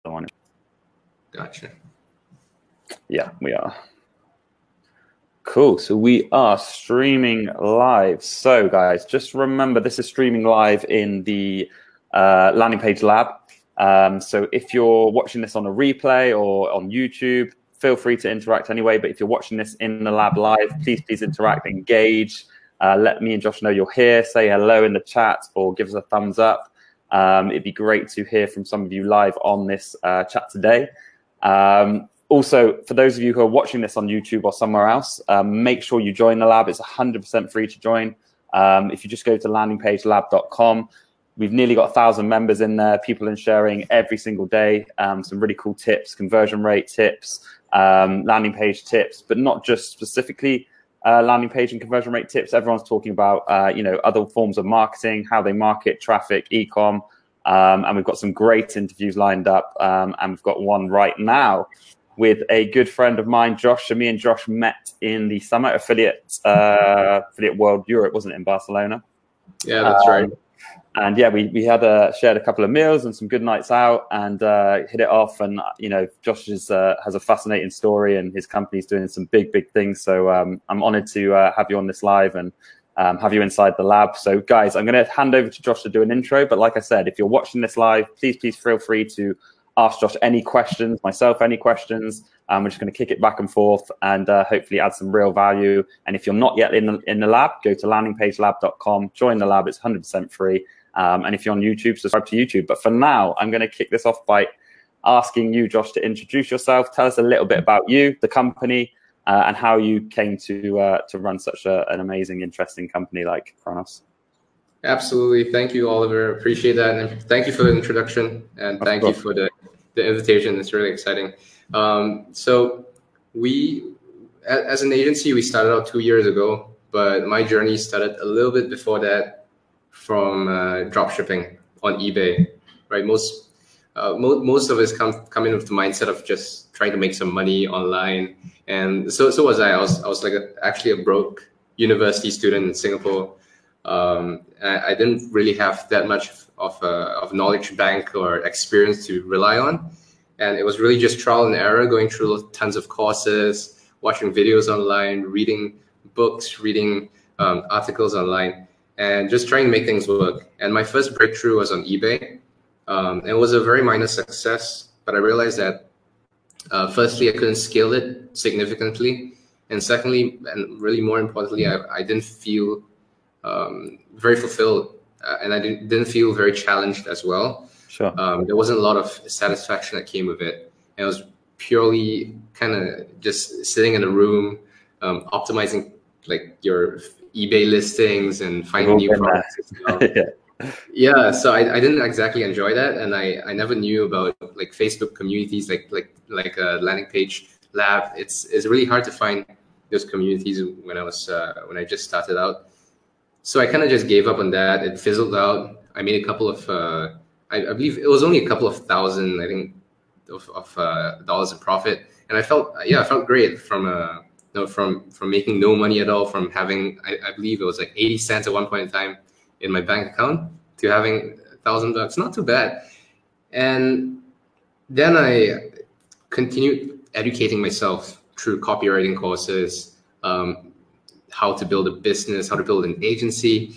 one. Gotcha. Yeah, we are. Cool. So we are streaming live. So guys, just remember this is streaming live in the landing page lab. So if you're watching this on a replay or on YouTube, feel free to interact anyway. But if you're watching this in the lab live, please interact, engage. Let me and Josh know you're here. Say hello in the chat or give us a thumbs up. It'd be great to hear from some of you live on this chat today. Also, for those of you who are watching this on YouTube or somewhere else, make sure you join the lab. It's 100% free to join. If you just go to landingpagelab.com, we've nearly got 1,000 members in there, people in sharing every single day, some really cool tips, conversion rate tips, landing page tips, but not just specifically landing page and conversion rate tips. Everyone's talking about, other forms of marketing, how they market, traffic, e-com, and we've got some great interviews lined up, and we've got one right now with a good friend of mine, Josh. So me and Josh met in the summer affiliate World Europe, wasn't it, in Barcelona? Yeah, that's right. And yeah, we had shared a couple of meals and some good nights out, and hit it off. And Josh has a fascinating story, and his company's doing some big things. So I'm honored to have you on this live and have you inside the lab. So guys, I'm going to hand over to Josh to do an intro. But like I said, if you're watching this live, please feel free to ask Josh any questions, myself any questions. We're just going to kick it back and forth and hopefully add some real value. And if you're not yet in the lab, go to landingpagelab.com, join the lab. It's 100% free. And if you're on YouTube, subscribe to YouTube. But for now, I'm going to kick this off by asking you, Josh, to introduce yourself. Tell us a little bit about you, the company, and how you came to run such an amazing, interesting company like Kronos. Absolutely. Thank you, Oliver. Appreciate that. And thank you for the introduction. And thank you for the invitation. It's really exciting. So we, as an agency, we started out 2 years ago, but my journey started a little bit before that from drop shipping on eBay, right? Most of us come in with the mindset of just trying to make some money online. And so was I. I was like actually a broke university student in Singapore. I didn't really have that much of knowledge bank or experience to rely on. And it was really just trial and error, going through tons of courses, watching videos online, reading books, reading articles online, and just trying to make things work. And my first breakthrough was on eBay. It was a very minor success, but I realized that firstly, I couldn't scale it significantly. And secondly, and really more importantly, I didn't feel very fulfilled, and I didn't feel very challenged as well. Sure. There wasn't a lot of satisfaction that came with it. And it was purely kind of just sitting in a room, optimizing like your eBay listings and finding new products. Yeah, so I didn't exactly enjoy that, and I never knew about like Facebook communities like a landing page lab. It's really hard to find those communities when I just started out. So I kind of just gave up on that. It fizzled out. I made a couple of, I believe it was only a couple of thousand, I think, of dollars in profit, and I felt great from making no money at all, from having I believe it was like 80 cents at one point in time in my bank account to having $1,000. Not too bad. And then I continued educating myself through copywriting courses, how to build a business, how to build an agency.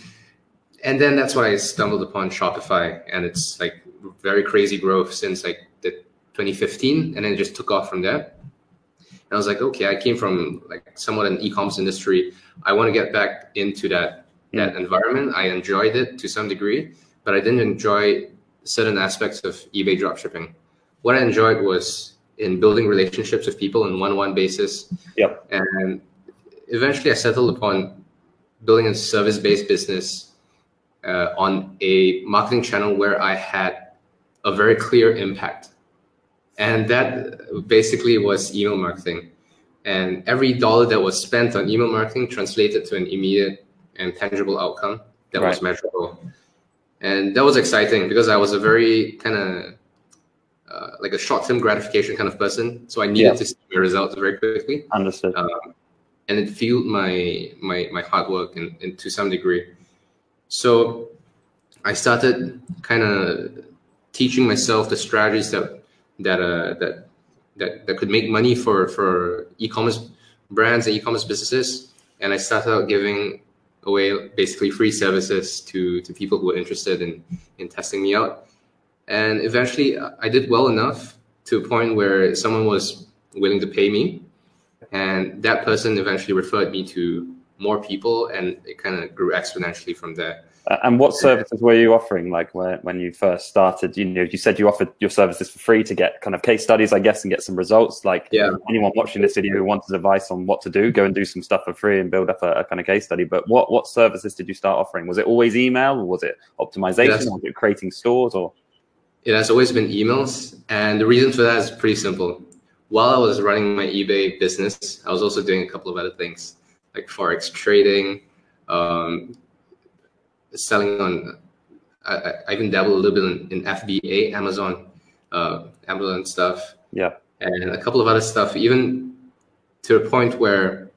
And then that's when I stumbled upon Shopify, and it's like very crazy growth since like the 2015, and then it just took off from there. And I was like, okay, I came from like somewhat an e-commerce industry. I want to get back into that environment. I enjoyed it to some degree, but I didn't enjoy certain aspects of eBay dropshipping. What I enjoyed was in building relationships with people on one-on-one basis. Yep. And eventually I settled upon building a service-based business on a marketing channel where I had a very clear impact. And that basically was email marketing. And every dollar that was spent on email marketing translated to an immediate and tangible outcome that was measurable. And that was exciting because I was a very kind of like a short-term gratification kind of person. So I needed to see my results very quickly. Understood. And it fueled my hard work and to some degree. So I started kind of teaching myself the strategies that that could make money for e-commerce brands and e-commerce businesses. And I started out giving away basically free services to people who were interested in testing me out. And eventually I did well enough to a point where someone was willing to pay me. And that person eventually referred me to more people, and it kind of grew exponentially from there. And what services were you offering? Like when you first started, you said you offered your services for free to get kind of case studies, I guess, and get some results. Like anyone watching this video who wanted advice on what to do, go and do some stuff for free and build up a kind of case study. But what services did you start offering? Was it always email, or was it optimization, or was it creating stores? Or it has always been emails, and the reason for that is pretty simple. While I was running my eBay business, I was also doing a couple of other things like Forex trading, selling on, I even dabbled a little bit in FBA, Amazon stuff. Yeah. And a couple of other stuff, even to a point where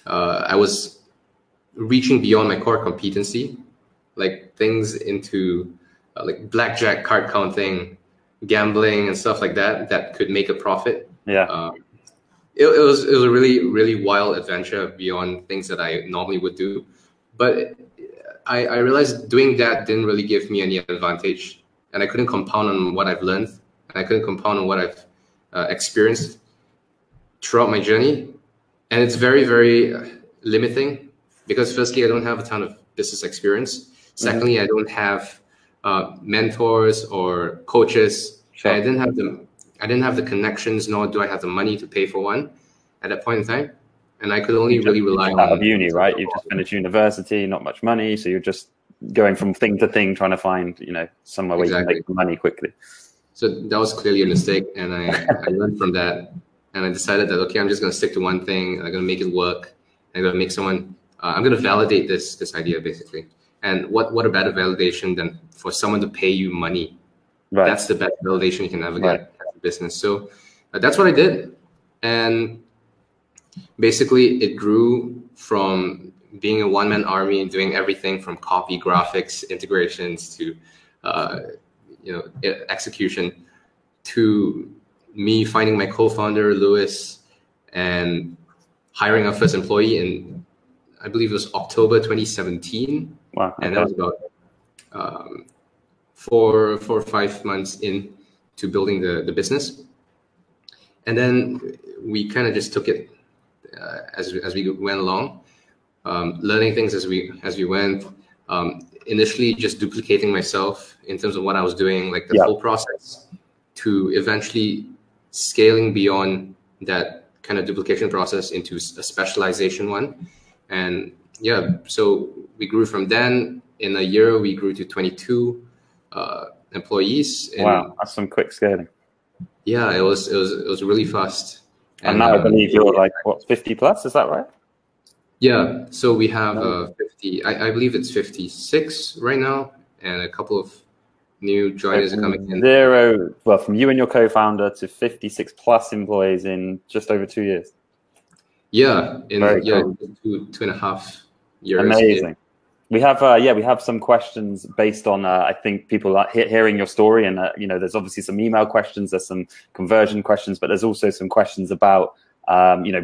I was reaching beyond my core competency, like things into like blackjack, card counting, gambling and stuff like that could make a profit. Yeah. It was a really wild adventure beyond things that I normally would do. But I realized doing that didn't really give me any advantage, and I couldn't compound on what I've learned, and I couldn't compound on what I've experienced throughout my journey. And it's very, very limiting because firstly, I don't have a ton of business experience. Secondly, I don't have mentors or coaches. Sure. I didn't have the connections, nor do I have the money to pay for one at that point in time. And I could only really rely on... Out of uni, right? You've just finished university, not much money. So you're just going from thing to thing, trying to find, somewhere where you can make some money quickly. So that was clearly a mistake. And I learned from that. And I decided that, okay, I'm just going to stick to one thing. I'm going to make it work. I'm going to make someone... I'm going to validate this idea, basically. And what a better validation than for someone to pay you money. Right. That's the best validation you can ever get as a business. So that's what I did. And basically it grew from being a one-man army and doing everything from copy, graphics, integrations to execution, to me finding my co-founder Lewis and hiring our first employee in, I believe it was October 2017. Wow. Okay. And that was about 4 or 5 months in to building the business. And then we kind of just took it as we went along, learning things as we went. Initially, just duplicating myself in terms of what I was doing, like the whole process, to eventually scaling beyond that kind of duplication process into a specialization one. And so we grew from then. In a year, we grew to 22 employees. Wow, that's some quick scaling. Yeah, it was really fast. And now I believe you're like, 50 plus, is that right? Yeah, so we have 50, I believe it's 56 right now, and a couple of new joiners are coming in. From you and your co-founder to 56 plus employees in just over 2 years. Yeah, cool. 2.5 years. Amazing. We have some questions based on I think people are hearing your story, and there's obviously some email questions, there's some conversion questions, but there's also some questions about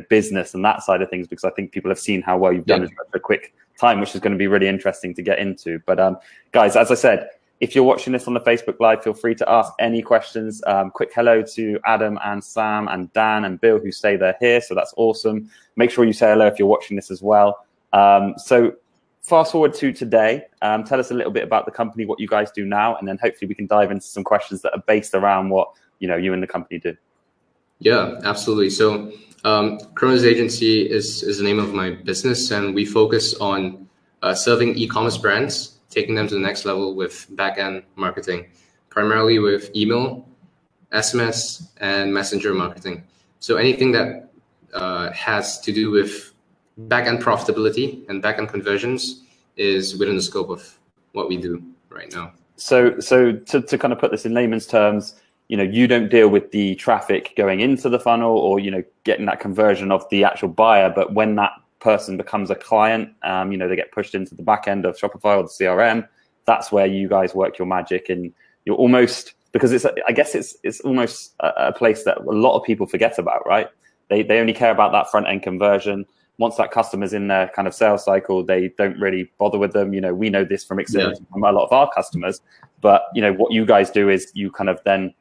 business and that side of things, because I think people have seen how well you've done in such a quick time, which is going to be really interesting to get into. But guys, as I said, if you're watching this on the Facebook Live, feel free to ask any questions. Quick hello to Adam and Sam and Dan and Bill, who say they're here, so that's awesome. Make sure you say hello if you're watching this as well. So fast forward to today. Tell us a little bit about the company, what you guys do now, and then hopefully we can dive into some questions that are based around what you and the company do. Yeah, absolutely. So Kronos Agency is the name of my business, and we focus on serving e-commerce brands, taking them to the next level with back-end marketing, primarily with email, SMS, and messenger marketing. So anything that has to do with back-end profitability and back-end conversions is within the scope of what we do right now. So to kind of put this in layman's terms, you don't deal with the traffic going into the funnel or, getting that conversion of the actual buyer, but when that person becomes a client, they get pushed into the back end of Shopify or the CRM, that's where you guys work your magic, and you're almost because I guess it's almost a place that a lot of people forget about, right? They only care about that front end conversion. Once that customer's in their kind of sales cycle, they don't really bother with them. We know this from experience from a lot of our customers, but what you guys do is you kind of then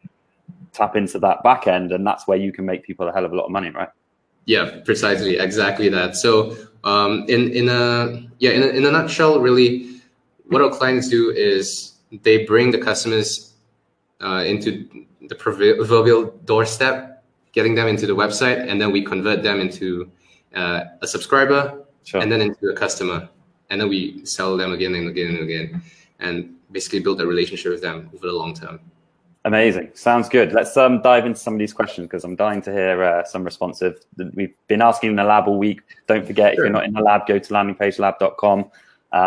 tap into that back end, and that's where you can make people a hell of a lot of money, right? Yeah, precisely, exactly that. So in a nutshell, really, what our clients do is they bring the customers into the proverbial doorstep, getting them into the website, and then we convert them into a subscriber, and then into a customer, and then we sell them again and again and again, and basically build a relationship with them over the long term. Amazing. Sounds good. Let's dive into some of these questions, because I'm dying to hear some responsive. We've been asking in the lab all week. Don't forget, if you're not in the lab, go to landingpagelab.com.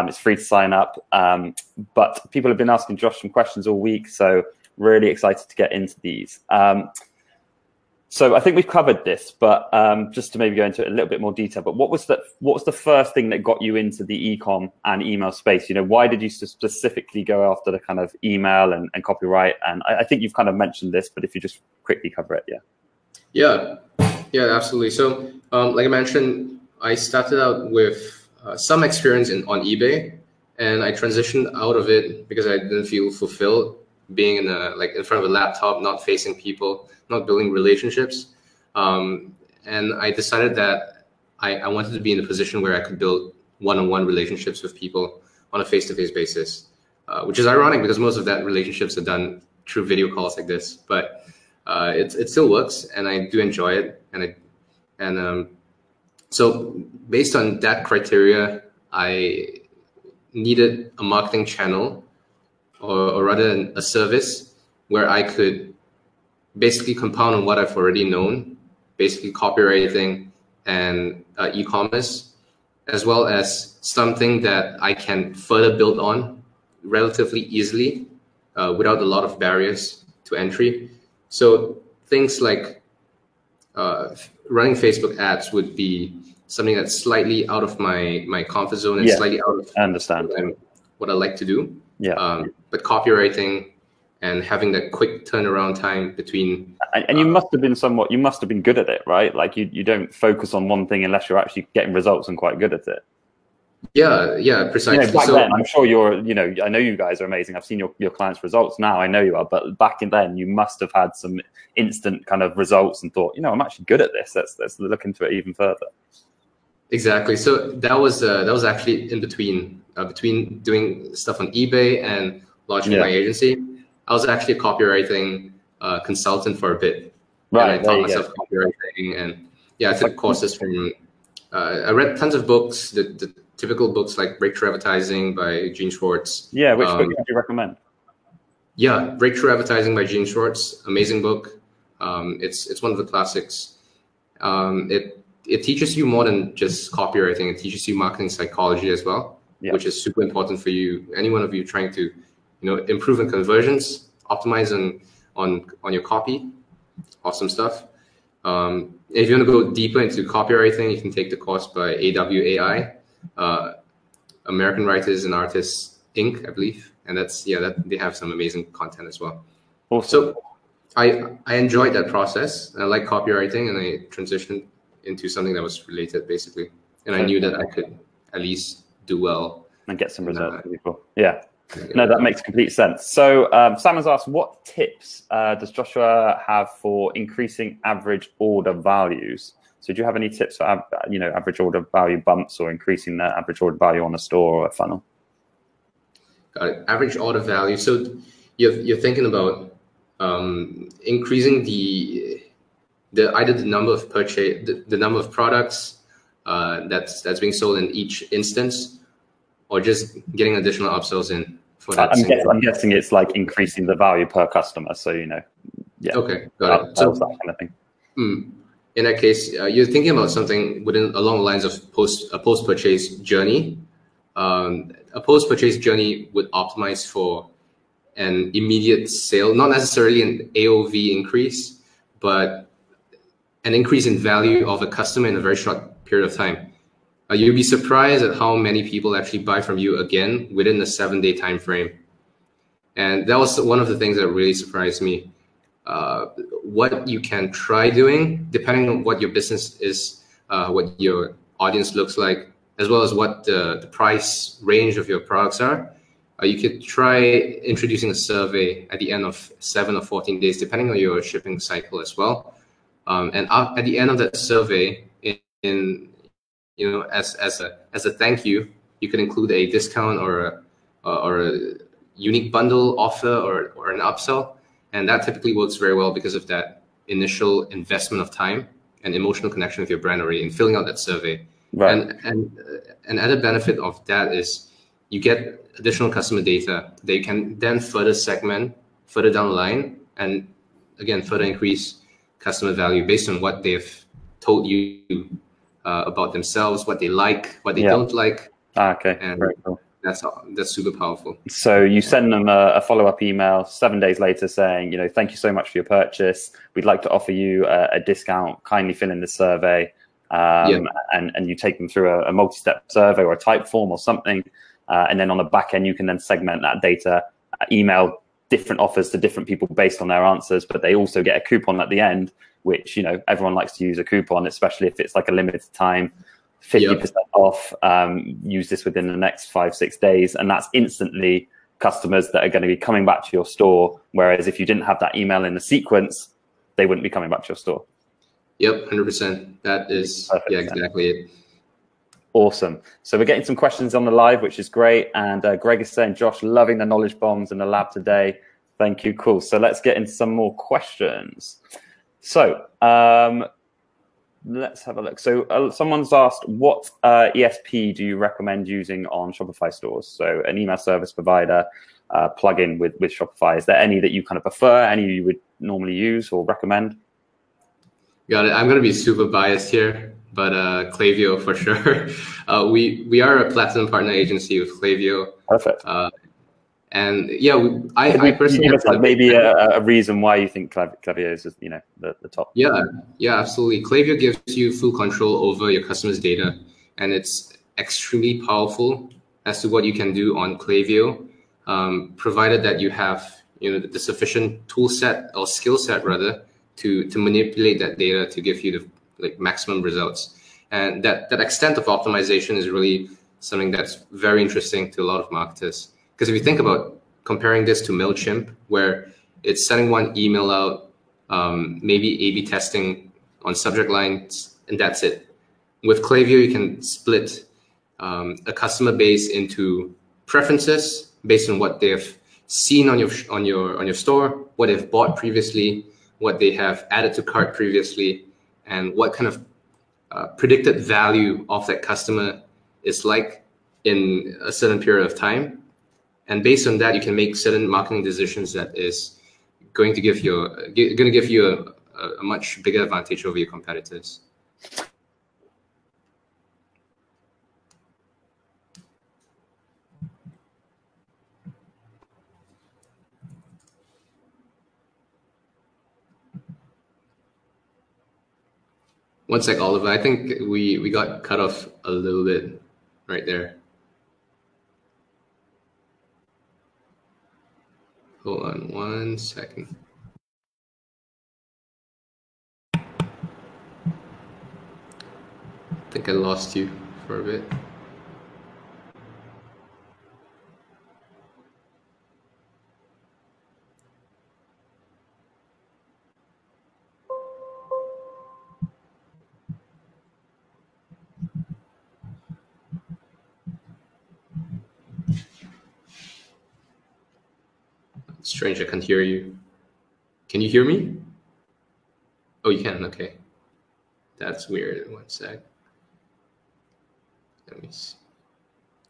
It's free to sign up. But people have been asking Josh some questions all week, so really excited to get into these. So I think we've covered this, but just to maybe go into it a little bit more detail. But what was the first thing that got you into the e-com and email space? Why did you specifically go after the kind of email and copyright? And I think you've kind of mentioned this, but if you just quickly cover it, Yeah, absolutely. So like I mentioned, I started out with some experience on eBay, and I transitioned out of it because I didn't feel fulfilled being in front of a laptop, not facing people, not building relationships. And I decided that I wanted to be in a position where I could build one-on-one relationships with people on a face-to-face basis, which is ironic because most of that relationships are done through video calls like this, but it still works, and I do enjoy it. So based on that criteria, I needed a marketing channel, or rather a service where I could basically compound on what I've already known, basically copywriting and e-commerce, as well as something that I can further build on relatively easily without a lot of barriers to entry. So things like running Facebook ads would be something that's slightly out of my comfort zone and slightly out of I understand what I like to do. But copywriting and having that quick turnaround time between and you must have been good at it, right? Like you don't focus on one thing unless you're actually getting results and quite good at it. Yeah, precisely. Back then, I'm sure I know you guys are amazing. I've seen your clients' results now. I know you are, but back in then, you must have had some instant kind of results and thought, I'm actually good at this. Let's look into it even further. Exactly. So that was actually in between doing stuff on eBay and launching my agency. I was actually a copywriting consultant for a bit. Right. And I taught myself copywriting, and I took courses from. I read tons of books, the typical books like Breakthrough Advertising by Gene Schwartz. Yeah, which book would you recommend? Yeah, Breakthrough Advertising by Gene Schwartz, amazing book. It's one of the classics. It teaches you more than just copywriting. It teaches you marketing psychology as well, which is super important for you. Any one of you trying to, improve on conversions, optimize on your copy, awesome stuff. If you want to go deeper into copywriting, you can take the course by AWAI, American Writers and Artists Inc., I believe, and they have some amazing content as well. Awesome. So I enjoyed that process. I like copywriting, and I transitioned into something that was related, basically. And I knew that I could at least do well and get some results for people. Yeah. No, that makes complete sense. So Sam has asked, what tips does Joshua have for increasing average order values? So do you have any tips for average order value bumps or increasing the average order value on a store or a funnel? Got it. Average order value. So you're thinking about increasing either the number of the number of products that's being sold in each instance, or just getting additional upsells in for that. I'm guessing it's like increasing the value per customer. So Okay, got it. So that kind of thing. In that case, you're thinking about something along the lines of a post-purchase journey. A post-purchase journey would optimize for an immediate sale, not necessarily an AOV increase, but an increase in value of a customer in a very short period of time. You'll be surprised at how many people actually buy from you again within a 7-day time frame. And that was one of the things that really surprised me. What you can try doing, depending on what your business is, what your audience looks like, as well as what the price range of your products are. You could try introducing a survey at the end of 7 or 14 days, depending on your shipping cycle as well. And at the end of that survey, as a thank you, you can include a discount or a unique bundle offer or an upsell. And that typically works very well because of that initial investment of time and emotional connection with your brand already in filling out that survey. Right. And an added benefit of that is you get additional customer data. They can then further segment further down the line, and again, further increase customer value based on what they've told you about themselves, what they like, what they don't like. Okay, and very cool. That's super powerful. So you send them a follow-up email 7 days later saying, thank you so much for your purchase. We'd like to offer you a discount. Kindly fill in the survey. And you take them through a multi-step survey or a type form or something. And then on the back end, you can then segment that data, email different offers to different people based on their answers. But they also get a coupon at the end, which, everyone likes to use a coupon, especially if it's like a limited time, 50% off. Use this within the next 5-6 days. And that's instantly customers that are going to be coming back to your store. Whereas if you didn't have that email in the sequence, they wouldn't be coming back to your store. Yep, 100%. That is, exactly it. Awesome. So we're getting some questions on the live, which is great. And Greg is saying, Josh, loving the knowledge bombs in the lab today. Thank you. Cool. So let's get into some more questions. So let's have a look. So someone's asked, what ESP do you recommend using on Shopify stores? So an email service provider plugin with Shopify. Is there any that you kind of prefer, any you would normally use or recommend? Got it. I'm going to be super biased here, but Klaviyo for sure. We are a platinum partner agency with Klaviyo. Perfect. And yeah, I personally give us maybe a reason why you think Klaviyo is, the top. Yeah, absolutely. Klaviyo gives you full control over your customers' data, and it's extremely powerful as to what you can do on Klaviyo, provided that you have the sufficient tool set or skill set rather to manipulate that data to give you the maximum results. And that extent of optimization is really something that's very interesting to a lot of marketers. Because if you think about comparing this to MailChimp, where it's sending one email out, maybe A/B testing on subject lines, and that's it. With Klaviyo, you can split a customer base into preferences based on what they've seen on your store, what they've bought previously, what they have added to cart previously, and what kind of predicted value of that customer is like in a certain period of time. And based on that, you can make certain marketing decisions that is going to give you a much bigger advantage over your competitors. One sec, Oliver. I think we got cut off a little bit right there. Hold on 1 second. I think I lost you for a bit. Strange, I can't hear you. Can you hear me? Oh, you can, okay. That's weird. 1 sec. Let me see.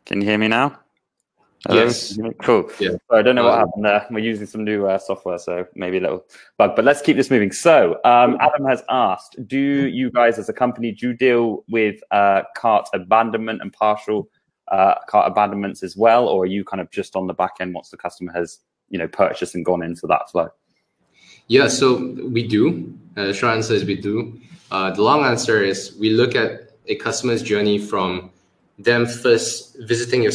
Can you hear me now? Hello? Yes. Cool. Yeah. So I don't know what happened there. We're using some new software, so maybe a little bug, but let's keep this moving. So Adam has asked, do you guys as a company, do you deal with cart abandonment and partial cart abandonments as well? Or are you kind of just on the back end once the customer has purchased and gone into that flow? Yeah, so we do. The short answer is we do. The long answer is we look at a customer's journey from them first visiting your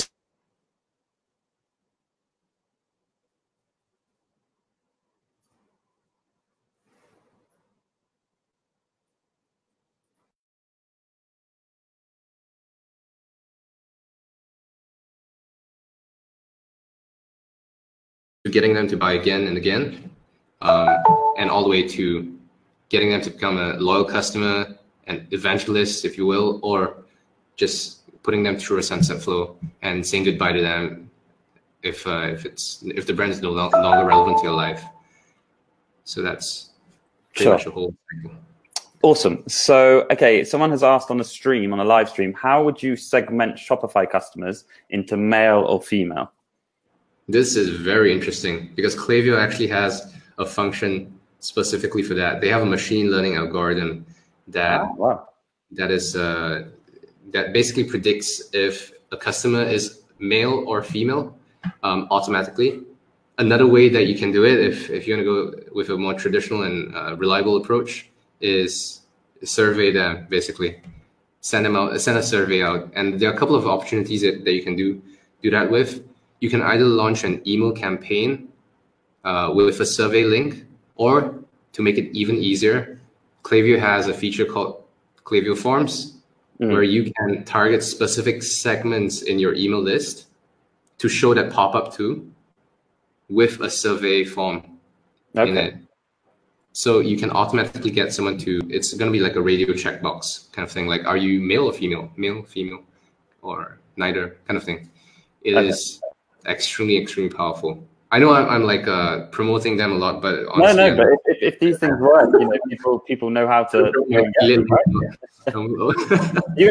getting them to buy again and again, and all the way to getting them to become a loyal customer, an evangelist, if you will, or just putting them through a sunset flow and saying goodbye to them if the brand is no longer relevant to your life. So that's pretty much the whole cycle. Awesome. So, okay, someone has asked on a live stream, how would you segment Shopify customers into male or female? This is very interesting because Klaviyo actually has a function specifically for that. They have a machine learning algorithm that that basically predicts if a customer is male or female automatically. Another way that you can do it, if you want to go with a more traditional and reliable approach, is survey them. Basically, send a survey out, and there are a couple of opportunities that you can do that with. You can either launch an email campaign with a survey link, or to make it even easier, Klaviyo has a feature called Klaviyo Forms, where you can target specific segments in your email list to show that pop-up to with a survey form in it. So you can automatically get someone to, it's going to be like a radio checkbox kind of thing, like, are you male or female? Male, female, or neither kind of thing. It is extremely powerful. I know I'm like promoting them a lot, but honestly, but if these things work, people know how to. You're in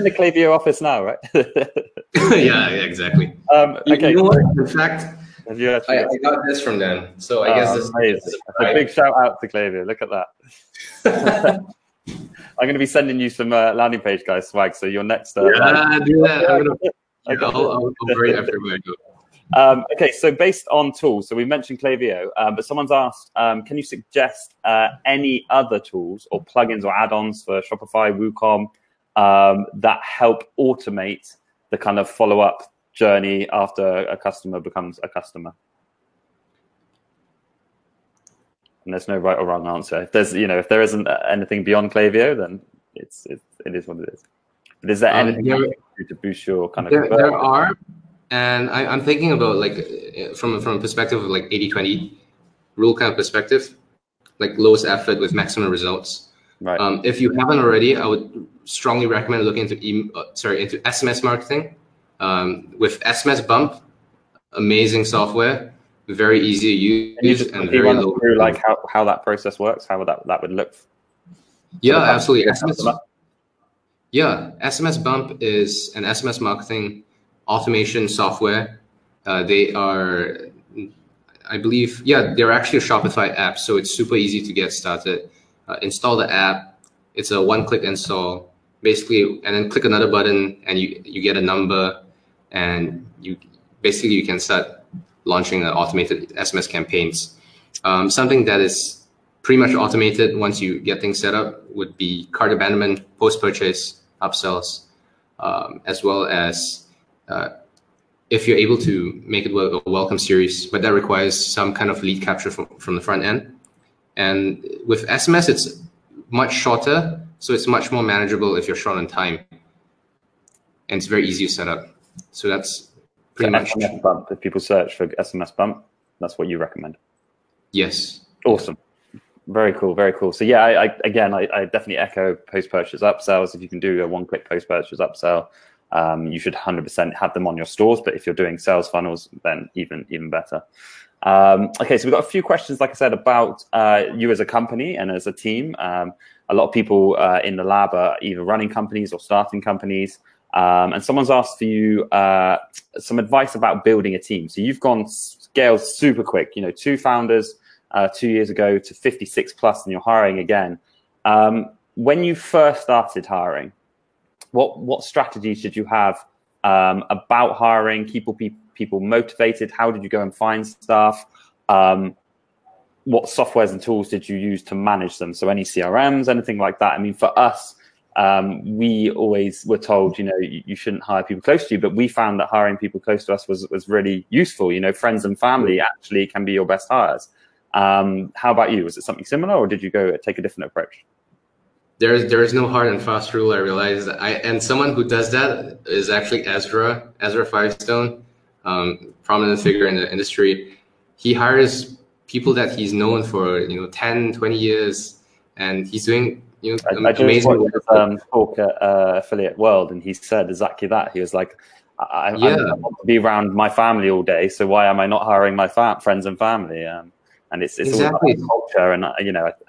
the Klaviyo office now, right? yeah, exactly. Okay. You know what? In fact, I got this from them, so I guess this is a big shout out to Klaviyo. Look at that. I'm going to be sending you some landing page guys swag. So your next. Do that. I'll bring it everywhere I go. Okay, so based on tools, so we mentioned Klaviyo, but someone's asked, can you suggest any other tools or plugins or add-ons for Shopify, WooCom that help automate the kind of follow-up journey after a customer becomes a customer? And there's no right or wrong answer. If there's, if there isn't anything beyond Klaviyo, then it is what it is. But is there anything you can do to boost your kind of? There are. And I'm thinking about, like, from a perspective of like 80-20 rule kind of perspective, like lowest effort with maximum results. Right. If you haven't already, I would strongly recommend looking into into SMS marketing. With SMS Bump, amazing software, very easy to use, and very low. Through, like how that process works, how that would look. Yeah, absolutely. SMS Bump is an SMS marketing automation software. They are, I believe, they're actually a Shopify app, so it's super easy to get started. Install the app. It's a one-click install, basically, and then click another button, and you get a number, and you can start launching automated SMS campaigns. Something that is pretty much automated once you get things set up would be cart abandonment, post-purchase, upsells, as well as if you're able to make it a welcome series, but that requires some kind of lead capture from the front end. And with SMS, it's much shorter, so it's much more manageable if you're short on time. And it's very easy to set up. So that's pretty much SMS Bump. If people search for SMS Bump, that's what you recommend. Yes. Awesome. Very cool. Very cool. So yeah, I definitely echo post-purchase upsells. If you can do a one-click post-purchase upsell, you should 100% have them on your stores. But if you're doing sales funnels, then even better. Okay, so we've got a few questions, like I said, about you as a company and as a team. A lot of people in the lab are either running companies or starting companies. And someone's asked for you some advice about building a team. So you've gone scaled super quick, 2 founders 2 years ago to 56 plus, and you're hiring again. When you first started hiring, what strategies did you have about hiring, people motivated? How did you go and find staff? What softwares and tools did you use to manage them? So any CRMs, anything like that? I mean, for us, we always were told, you shouldn't hire people close to you, but we found that hiring people close to us was really useful. Friends and family actually can be your best hires. How about you? Was it something similar, or did you go take a different approach? There is no hard and fast rule. I realize and someone who does that is actually Ezra Firestone, prominent figure in the industry. he hires people that he's known for 10, 20 years, and he's doing I amazing just watched talk at Affiliate World, and he said exactly that. He was like, I want to be around my family all day, so why am I not hiring my friends and family? And it's exactly all about culture, and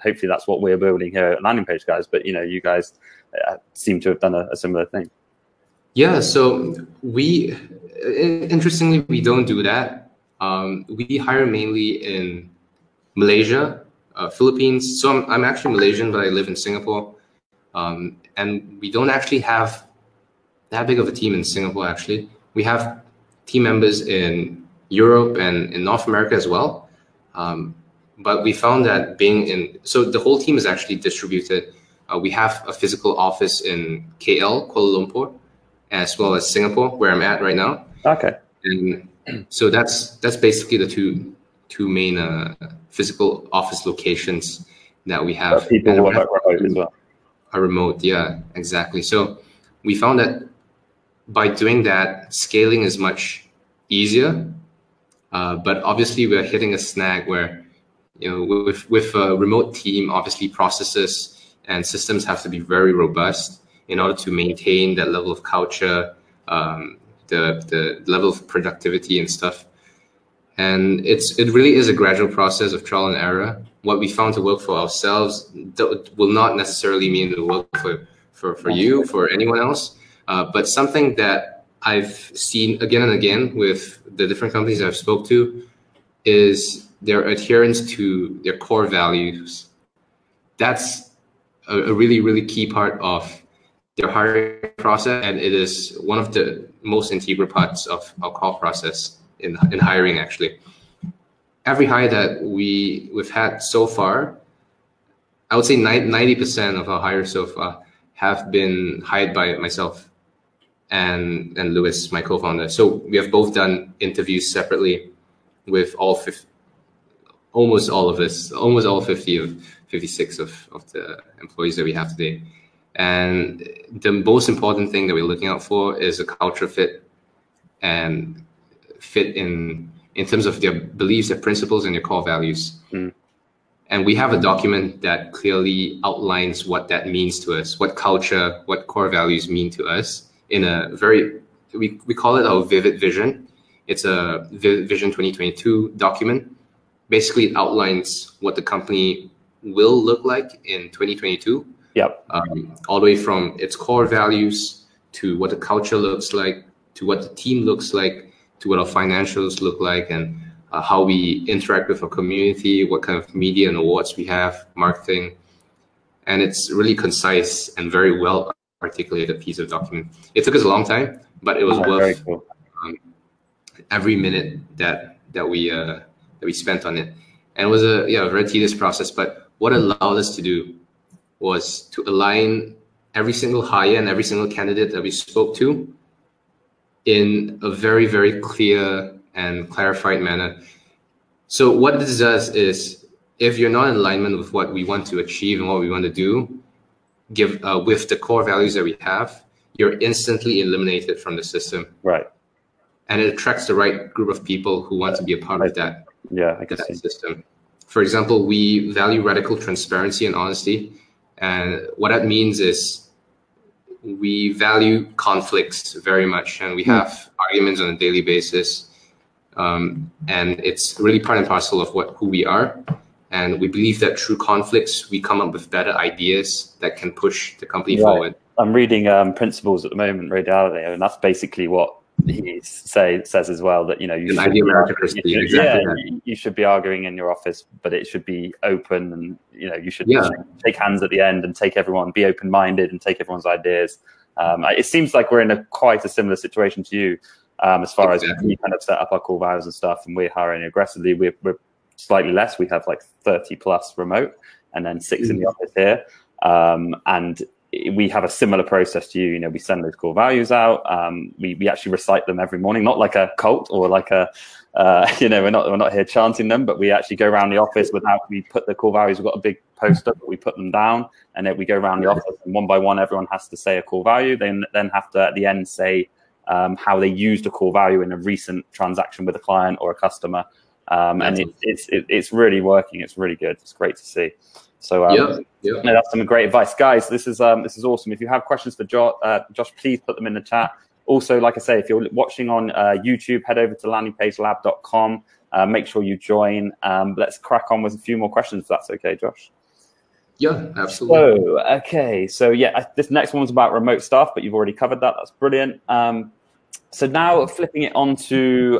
hopefully that's what we're building here at Landing Page Guys. But you guys seem to have done a similar thing. Yeah. So interestingly, we don't do that. We hire mainly in Malaysia, Philippines. So I'm actually Malaysian, but I live in Singapore, and we don't actually have that big of a team in Singapore. Actually, we have team members in Europe and in North America as well. But we found that so the whole team is actually distributed. We have a physical office in KL, Kuala Lumpur, as well as Singapore, where I'm at right now. Okay. And so that's basically the two main physical office locations that we have. People work remote as well. Are remote, yeah, exactly. So we found that by doing that, scaling is much easier. But obviously, we're hitting a snag where, with a remote team, obviously processes and systems have to be very robust in order to maintain that level of culture, the level of productivity and stuff. And it really is a gradual process of trial and error. What we found to work for ourselves will not necessarily mean it will work for you, for anyone else. But something that I've seen again and again with the different companies I've spoke to is their adherence to their core values. That's a really, really key part of their hiring process, and it is one of the most integral parts of our core process in hiring. Actually, every hire that we've had so far, I would say 90% of our hires so far have been hired by myself and Lewis, my co-founder. So we have both done interviews separately with almost all 50 of 56 of the employees that we have today. And the most important thing that we're looking out for is a culture fit, and fit in terms of their beliefs, their principles, and their core values. Mm. And we have a document that clearly outlines what that means to us, what culture, what core values mean to us in a very, we call it our vivid vision. It's a Vision 2022 document. Basically, it outlines what the company will look like in 2022. Yep. All the way from its core values to what the culture looks like, to what the team looks like, to what our financials look like, and how we interact with our community, what kind of media and awards we have, marketing. And it's really concise and very well articulated piece of document. It took us a long time, but it was worth cool. Every minute that we spent on it. And it was a very tedious process, but what it allowed us to do was to align every single hire and every single candidate that we spoke to in a very, very clear and clarified manner. So what this does is, if you're not in alignment with what we want to achieve and what we want to do, with the core values that we have, you're instantly eliminated from the system. Right. And it attracts the right group of people who want to be a part of that. Yeah, I can that see. System. For example, we value radical transparency and honesty. And what that means is we value conflicts very much, and we have arguments on a daily basis. And it's really part and parcel of who we are. And we believe that through conflicts, we come up with better ideas that can push the company forward. I'm reading Principles at the moment, Radiality, and that's basically what he says as well, that you should be arguing in your office, but it should be open, and you should shake hands at the end and be open-minded and take everyone's ideas. It seems like we're in quite a similar situation to you, as far as we kind of set up our core values and stuff, and we're hiring aggressively. We're slightly less. We have like 30 plus remote, and then 6 in the office here, and we have a similar process to you. We send those core values out. We actually recite them every morning, not like a cult or like we're not here chanting them, but we actually go around the office we put the core values. We've got a big poster, but we put them down, and then we go around the office, and one by one, everyone has to say a core value. Then have to at the end say how they used a core value in a recent transaction with a client or a customer. And it's really working. It's really good. It's great to see. So no, that's some great advice, guys. This is awesome. If you have questions for Josh, please put them in the chat. Also, like I say, if you're watching on YouTube, head over to landingpagelab.com. Make sure you join. Let's crack on with a few more questions, if that's okay, Josh. Yeah, absolutely. So yeah, this next one was about remote staff, but you've already covered that. That's brilliant. So now flipping it onto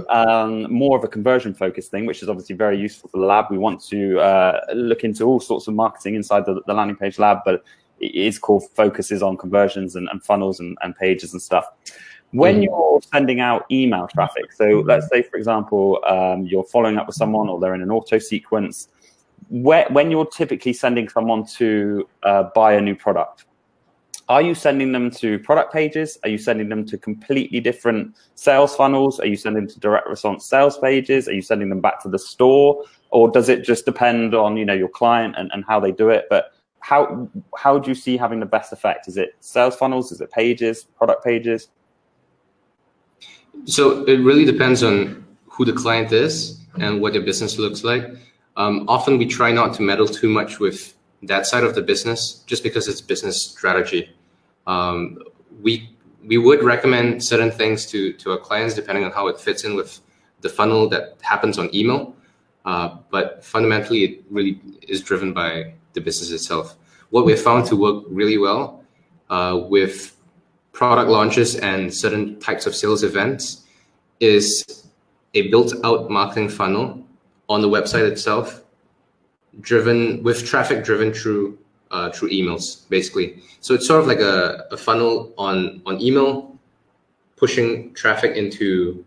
more of a conversion-focused thing, which is obviously very useful for the lab. We want to look into all sorts of marketing inside the landing page lab, but it is called focuses on conversions and funnels and pages and stuff. When you're sending out email traffic, so let's say, for example, you're following up with someone or they're in an auto sequence, when you're typically sending someone to buy a new product, are you sending them to product pages? Are you sending them to completely different sales funnels? Are you sending them to direct response sales pages? Are you sending them back to the store? Or does it just depend on, your client and how they do it? But how do you see having the best effect? Is it sales funnels? Is it pages, product pages? So it really depends on who the client is and what their business looks like. Often we try not to meddle too much with that side of the business, just because it's business strategy. We would recommend certain things to our clients depending on how it fits in with the funnel that happens on email. But fundamentally, it really is driven by the business itself. What we've found to work really well with product launches and certain types of sales events is a built-out marketing funnel on the website itself, with traffic driven through emails, basically. So it's sort of like a funnel on email, pushing traffic into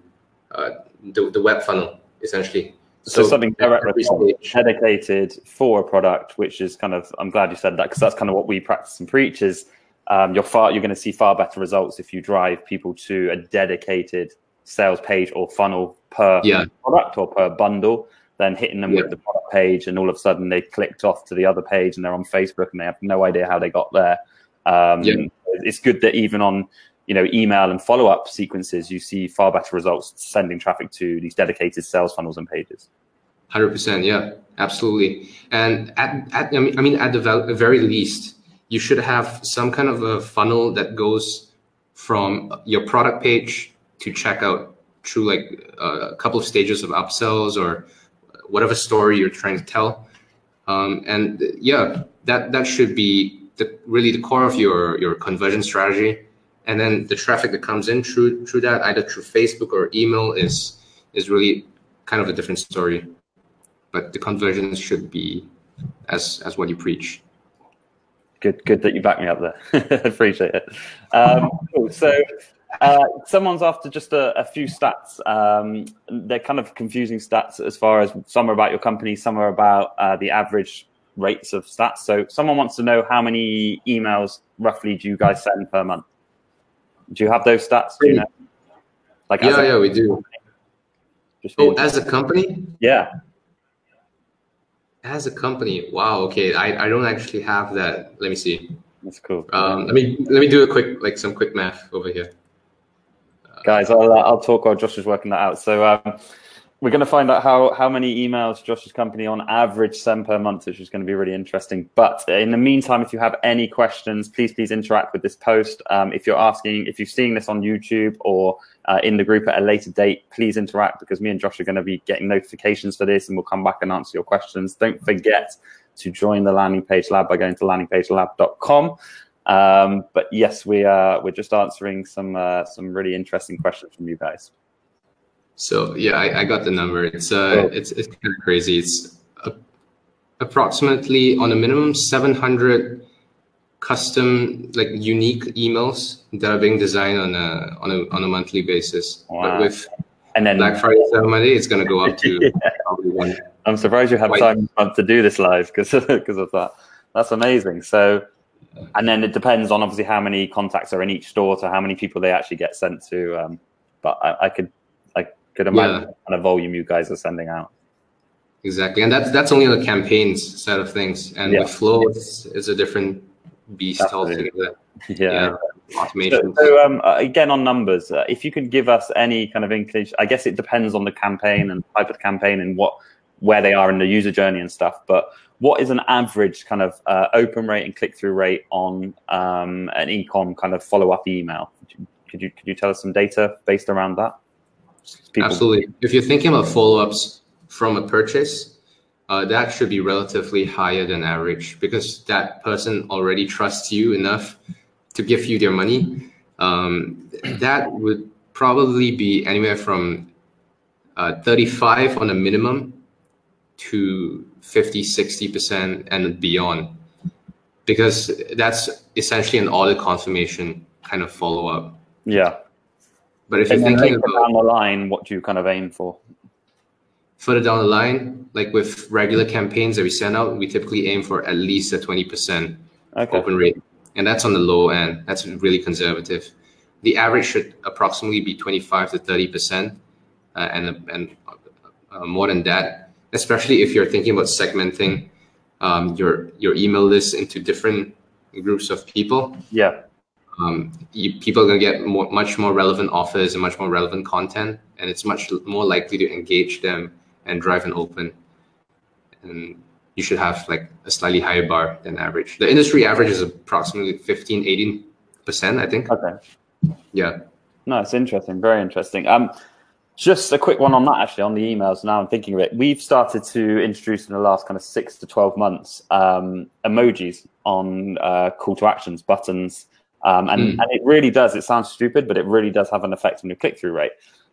the web funnel, essentially. So something dedicated for a product, which is kind of, I'm glad you said that, because that's kind of what we practice and preach is you're going to see far better results if you drive people to a dedicated sales page or funnel per product or per bundle than hitting them with the product page, and all of a sudden they clicked off to the other page and they're on Facebook and they have no idea how they got there. It's good that even on email and follow-up sequences, you see far better results sending traffic to these dedicated sales funnels and pages. 100%, yeah, absolutely. And at the very least, you should have some kind of a funnel that goes from your product page to checkout through like a couple of stages of upsells or whatever story you're trying to tell. And that should be really the core of your conversion strategy. And then the traffic that comes in through that, either through Facebook or email, is really kind of a different story. But the conversions should be as what you preach. Good that you back me up there. Appreciate it. Cool. So someone's after just a few stats. They're kind of confusing stats as far as some are about your company, some are about the average rates of stats. So someone wants to know how many emails roughly do you guys send per month? Do you have those stats? Do you know? Like we do. As a company? Yeah. As a company, wow. Okay, I don't actually have that. Let me see. That's cool. Let me do some quick math over here. Guys, I'll talk while Josh is working that out. So we're going to find out how many emails Josh's company on average send per month, which is going to be really interesting. But in the meantime, if you have any questions, please interact with this post. If you're seeing this on YouTube or in the group at a later date, please interact, because me and Josh are going to be getting notifications for this and we'll come back and answer your questions. Don't forget to join the Landing Page Lab by going to landingpagelab.com. But yes, we're just answering some really interesting questions from you guys. So yeah, I got the number. It's kind of crazy. It's approximately on a minimum 700 custom unique emails that are being designed on a monthly basis. Wow. But with Black Friday, Cyber Monday, it's going to go up to probably one. I'm surprised you have time to do this live because of that. That's amazing. So, and then it depends on obviously how many contacts are in each store to how many people they actually get sent to. But I could imagine the kind of volume you guys are sending out. Exactly, and that's only on the campaigns side of things. And with Flow, it's a different beast altogether. Yeah. automations. So again, on numbers, if you could give us any kind of inclination, I guess it depends on the campaign and type of campaign and where they are in the user journey and stuff. But what is an average kind of open rate and click-through rate on an e-com kind of follow-up email? Could you tell us some data based around that? Absolutely. If you're thinking about follow-ups from a purchase, that should be relatively higher than average, because that person already trusts you enough to give you their money. That would probably be anywhere from 35 on a minimum to 50-60% and beyond, because that's essentially an order confirmation kind of follow-up. Yeah. But if you're thinking about down the line, what do you kind of aim for? Further down the line, like with regular campaigns that we send out, we typically aim for at least a 20% open rate. And that's on the low end. That's really conservative. The average should approximately be 25 to 30%, and more than that, especially if you're thinking about segmenting your email list into different groups of people. Yeah. People are going to get much more relevant offers and much more relevant content, and it's much more likely to engage them and drive an open. And you should have like a slightly higher bar than average. The industry average is approximately 15-18%, I think. Okay. Yeah. No, it's interesting. Very interesting. Just a quick one on that, actually, on the emails. Now I'm thinking of it. We've started to introduce in the last kind of 6 to 12 months emojis on call to actions, buttons. And it really does. It sounds stupid, but it really does have an effect on your click-through rate,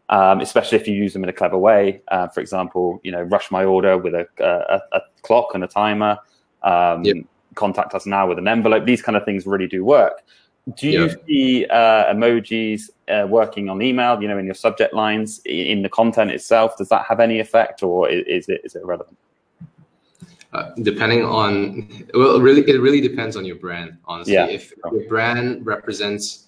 especially if you use them in a clever way. For example, rush my order with a clock and a timer. Contact us now with an envelope. These kind of things really do work. Do you see emojis working on email, in your subject lines, in the content itself? Does that have any effect, or is it irrelevant? Depending on, it really depends on your brand, honestly. Yeah. If your brand represents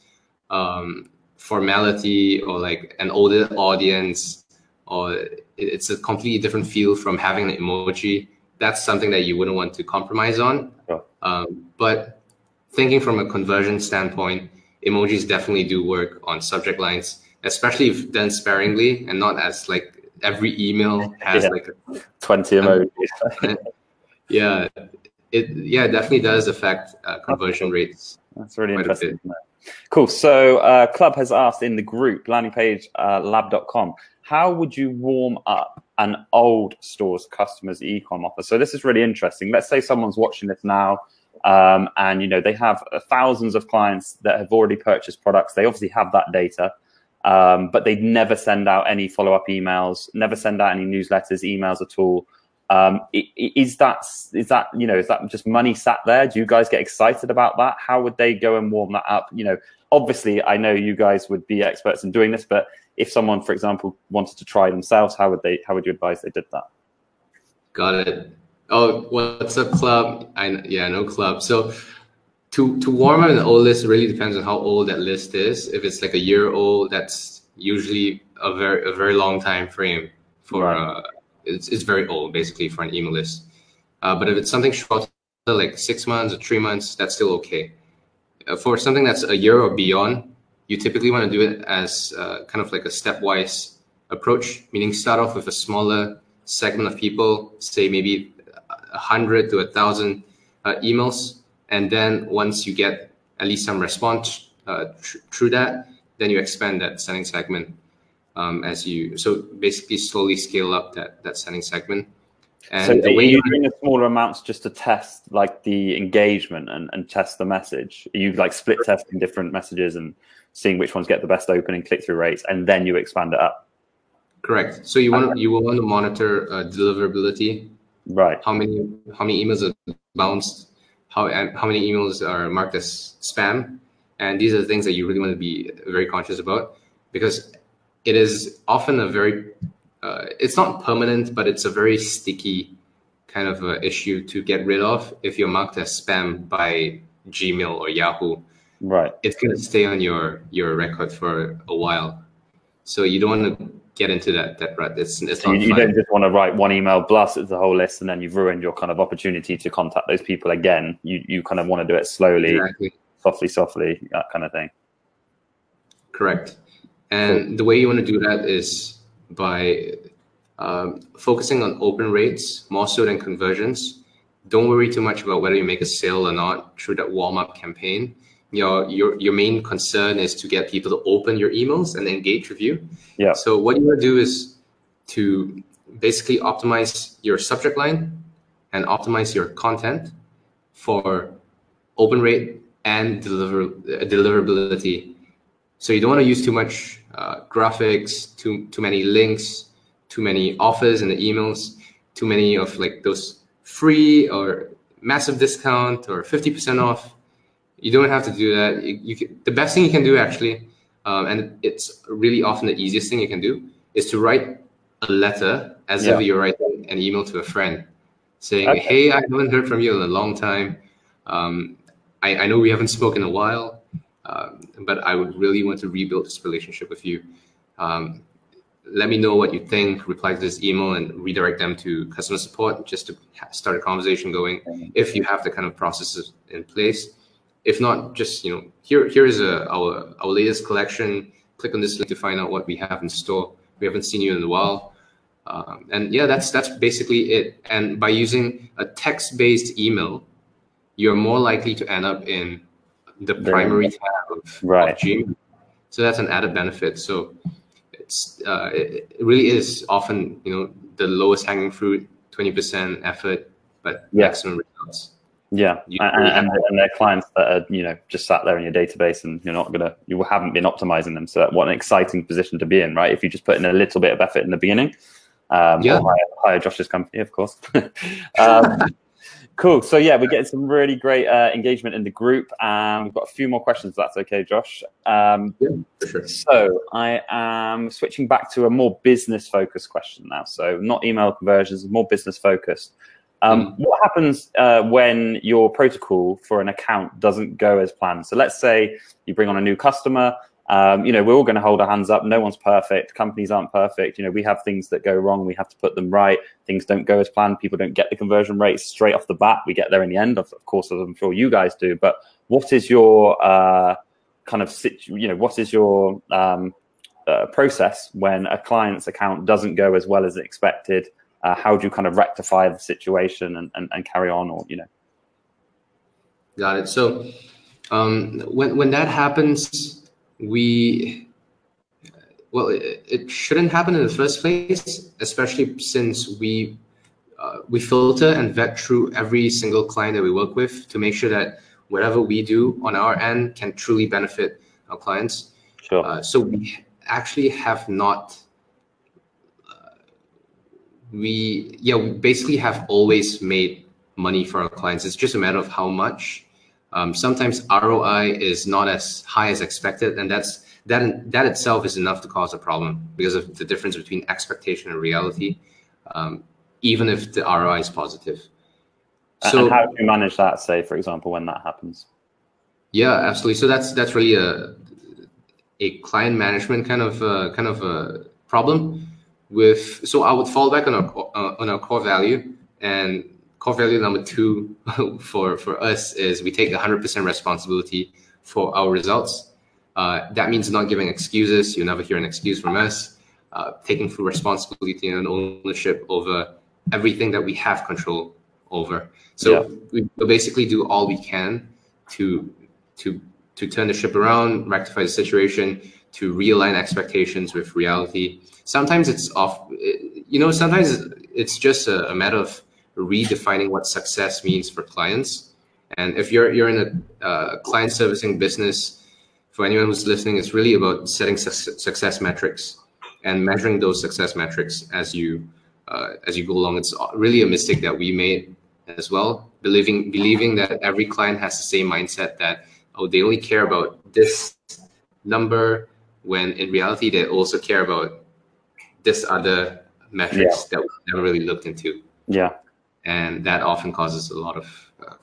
formality or like an older audience, or it's a completely different feel from having an emoji, that's something that you wouldn't want to compromise on. Sure. But thinking from a conversion standpoint, emojis definitely do work on subject lines, especially if done sparingly and not as like every email has like 20 emojis. Yeah, it definitely does affect conversion rates. That's really interesting. Cool. So Club has asked in the group, landing page lab.com, how would you warm up an old store's customers e-com offer? So this is really interesting. Let's say someone's watching this now and they have thousands of clients that have already purchased products. They obviously have that data, but they never send out any follow-up emails, never send out any newsletters, emails at all. Is that just money sat there? Do you guys get excited about that? How would they go and warm that up? Obviously I know you guys would be experts in doing this, but if someone, for example, wanted to try themselves, how would you advise they did that? Got it. Oh, what's up, Club? I know Club. So to warm up an old list really depends on how old that list is. If it's like a year old, that's usually a very long time frame for it's very old basically for an email list. But if it's something shorter, like 6 months or 3 months, that's still okay. For something that's a year or beyond, you typically want to do it as kind of like a stepwise approach, meaning start off with a smaller segment of people, say maybe 100 to 1,000 emails. And then once you get at least some response through that, then you expand that sending segment. So basically slowly scale up that sending segment. And so the way you're doing the smaller amounts just to test like the engagement and test the message. Are you like split testing different messages and seeing which ones get the best open and click-through rates, and then you expand it up? Correct. So you will want to monitor deliverability. Right. How many emails are bounced? How many emails are marked as spam? And these are the things that you really want to be very conscious about, because it is often a very, it's not permanent, but it's a very sticky kind of issue to get rid of. If you're marked as spam by Gmail or Yahoo, right, it's going to stay on your record for a while. So you don't want to get into that rut. It's not you don't just want to write one email, blast it to the whole list, and then you've ruined your kind of opportunity to contact those people again. You kind of want to do it slowly. Exactly. softly, that kind of thing. Correct. And the way you want to do that is by focusing on open rates more so than conversions. Don't worry too much about whether you make a sale or not through that warm-up campaign. Your main concern is to get people to open your emails and engage with you. Yeah. So what you want to do is to basically optimize your subject line and optimize your content for open rate and deliverability. So you don't want to use too much graphics, too many links, too many offers in the emails, too many of like those free or massive discount or 50% off. You don't have to do that. The best thing you can do actually, and it's really often the easiest thing you can do, is to write a letter as if you're writing an email to a friend saying, hey, I haven't heard from you in a long time. I know we haven't spoken in a while, but I would really want to rebuild this relationship with you. Let me know what you think, reply to this email and redirect them to customer support just to start a conversation going if you have the kind of processes in place. If not, just, here is our latest collection. Click on this link to find out what we have in store. We haven't seen you in a while. And yeah, that's basically it. And by using a text-based email, you're more likely to end up in the primary tab of Gmail. So that's an added benefit. So it really is often, the lowest hanging fruit, 20% effort, but maximum results. Yeah, and they're clients that are, just sat there in your database, and you haven't been optimizing them. So what an exciting position to be in, right? If you just put in a little bit of effort in the beginning, or hire Josh's company, of course. Cool. So yeah, we're getting some really great engagement in the group. We've got a few more questions, if that's okay, Josh. Yeah, for sure. So I am switching back to a more business-focused question now. So not email conversions, more business-focused. What happens when your protocol for an account doesn't go as planned? So let's say you bring on a new customer. We're all going to hold our hands up. No one's perfect. Companies aren't perfect. We have things that go wrong. We have to put them right. Things don't go as planned. People don't get the conversion rates straight off the bat. We get there in the end, of course, as I'm sure you guys do. But what is your what is your process when a client's account doesn't go as well as expected? How do you kind of rectify the situation and carry on, or Got it. So when that happens, it shouldn't happen in the first place, especially since we filter and vet through every single client that we work with to make sure that whatever we do on our end can truly benefit our clients. Sure. So we actually have not. We basically have always made money for our clients. It's just a matter of how much. Sometimes ROI is not as high as expected, and that itself is enough to cause a problem because of the difference between expectation and reality, even if the ROI is positive. So and how do you manage that, say, for example, when that happens? Yeah, absolutely. So that's really a client management kind of a problem. So I would fall back on our core value, and core value number 2 for us is we take 100% responsibility for our results. That means not giving excuses. You'll never hear an excuse from us. Taking full responsibility and ownership over everything that we have control over. So we'll basically do all we can to turn the ship around, rectify the situation, to realign expectations with reality. Sometimes it's off, sometimes it's just a matter of redefining what success means for clients. And if you're in a client servicing business, for anyone who's listening, it's really about setting success metrics and measuring those success metrics as you go along. It's really a mistake that we made as well, believing that every client has the same mindset that, they only care about this number, when in reality they also care about this other metrics that we never really looked into. Yeah. And that often causes a lot of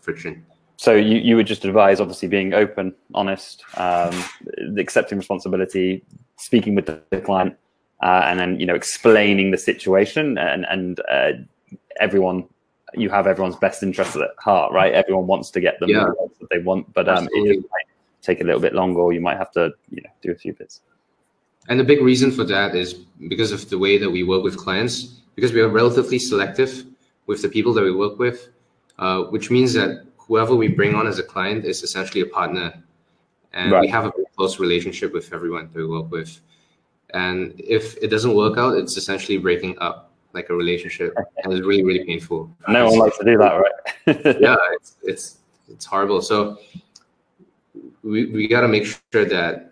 friction. So you would just advise, obviously, being open, honest, accepting responsibility, speaking with the client, and then explaining the situation, and everyone. You have everyone's best interest at heart, right? Everyone wants to get the results that they want, but take a little bit longer, or you might have to, do a few bits. And the big reason for that is because of the way that we work with clients, because we are relatively selective with the people that we work with, which means that whoever we bring on as a client is essentially a partner. And we have a very close relationship with everyone that we work with. And if it doesn't work out, it's essentially breaking up like a relationship. And it's really, really painful. No one likes to do that, right? Yeah, it's horrible. So we got to make sure that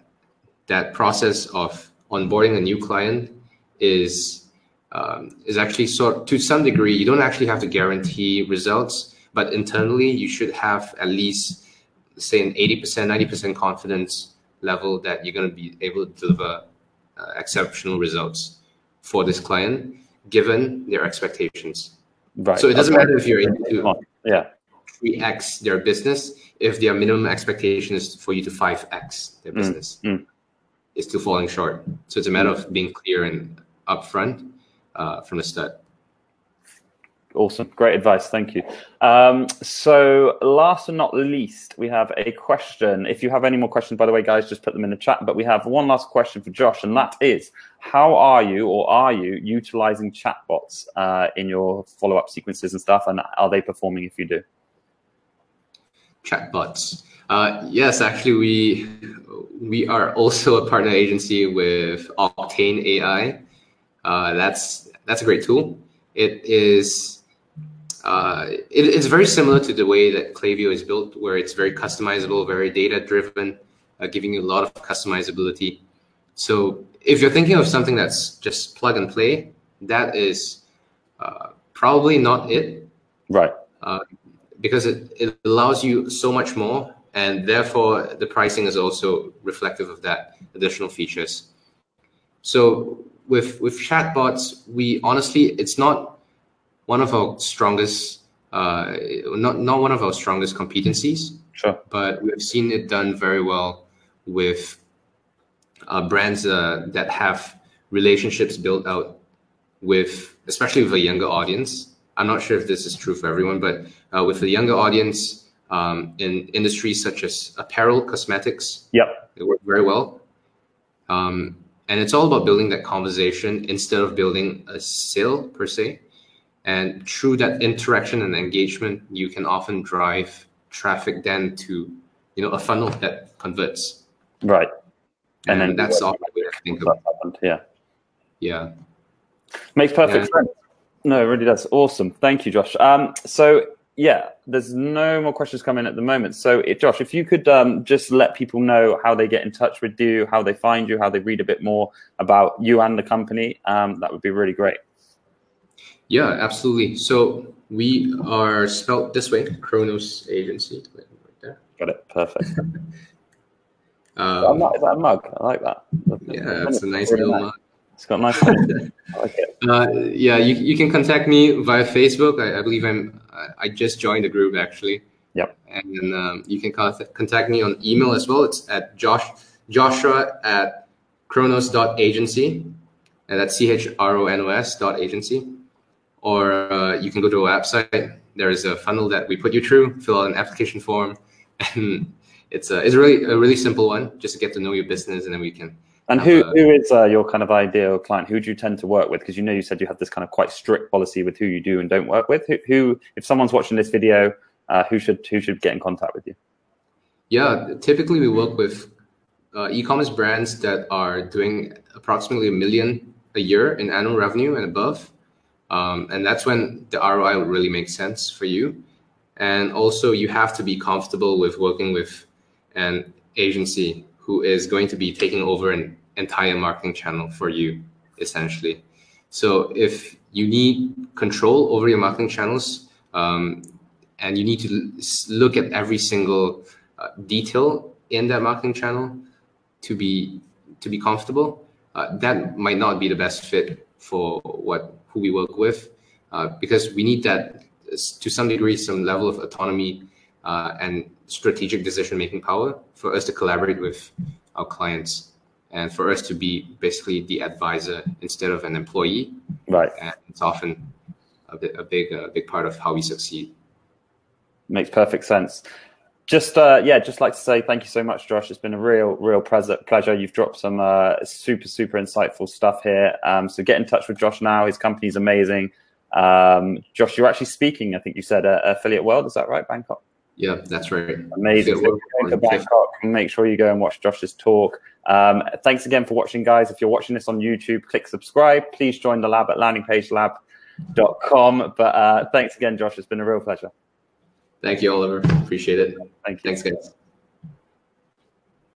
that process of onboarding a new client is actually to some degree, you don't actually have to guarantee results, but internally you should have at least, say, an 80%, 90% confidence level that you're going to be able to deliver exceptional results for this client, given their expectations. Right. So it doesn't matter if you're able to 3x their business, if their minimum expectation is for you to 5x their business. Is still falling short. So it's a matter of being clear and upfront from the start. Awesome. Great advice. Thank you. So last but not least, we have a question. If you have any more questions, by the way, guys, just put them in the chat. But we have one last question for Josh, and that is, how are you utilizing chatbots in your follow-up sequences and stuff? And are they performing if you do? Chatbots. Yes, actually, we are also a partner agency with Octane AI. That's a great tool. It's very similar to the way that Klaviyo is built, where it's very customizable, very data-driven, giving you a lot of customizability. So if you're thinking of something that's just plug and play, that is probably not it. Right. Because it allows you so much more, and therefore the pricing is also reflective of that additional features. So with chatbots, we honestly, it's not one of our strongest, not one of our strongest competencies. Sure. But we've seen it done very well with brands that have relationships built out with, especially with a younger audience. I'm not sure if this is true for everyone, but with a younger audience in industries such as apparel, cosmetics, it worked very well. And it's all about building that conversation instead of building a sale per se. And through that interaction and engagement, you can often drive traffic then to, a funnel that converts. Right. And then that's all the way I think of it. Yeah. Makes perfect sense. No, it really does. Awesome. Thank you, Josh. So yeah, there's no more questions coming at the moment. So Josh, if you could just let people know how they get in touch with you, how they find you, how they read a bit more about you and the company, that would be really great. Yeah, absolutely. So we are spelled this way, Kronos Agency. Right there. Got it. Perfect. Is that a mug? I like that. Yeah, it's a nice little mug. It's got nice. I like it. Yeah, you can contact me via Facebook. I believe I just joined the group actually. Yep. And then you can contact me on email as well. It's at joshua@kronos.agency, and that's CHRONOS.agency. Or you can go to our website. There is a funnel that we put you through, fill out an application form, and it's a really simple one, just to get to know your business, and then we can. And who is your kind of ideal client? Who do you tend to work with? Because you said you have this kind of quite strict policy with who you do and don't work with. Who if someone's watching this video, who should get in contact with you? Yeah, typically we work with e-commerce brands that are doing approximately $1 million a year in annual revenue and above. And that's when the ROI would really make sense for you. And also you have to be comfortable with working with an agency who is going to be taking over an entire marketing channel for you, essentially. So if you need control over your marketing channels, and you need to look at every single detail in that marketing channel to be comfortable, that might not be the best fit for who we work with, because we need that to some degree, some level of autonomy and strategic decision-making power for us to collaborate with our clients and for us to be basically the advisor instead of an employee. Right. And it's often a big part of how we succeed. Makes perfect sense. just like to say thank you so much, Josh. It's been a real pleasure. You've dropped some super insightful stuff here. So get in touch with Josh now. His company's amazing. Josh, you're actually speaking, I think you said, Affiliate World. Is that right, Bangkok? Yeah, that's right. Amazing. So if you're going to Bangkok, make sure you go and watch Josh's talk. Thanks again for watching, guys. If you're watching this on YouTube, click subscribe. Please join the lab at landingpagelab.com. But thanks again, Josh. It's been a real pleasure. Thank you, Oliver. Appreciate it. Thank you. Thanks, guys.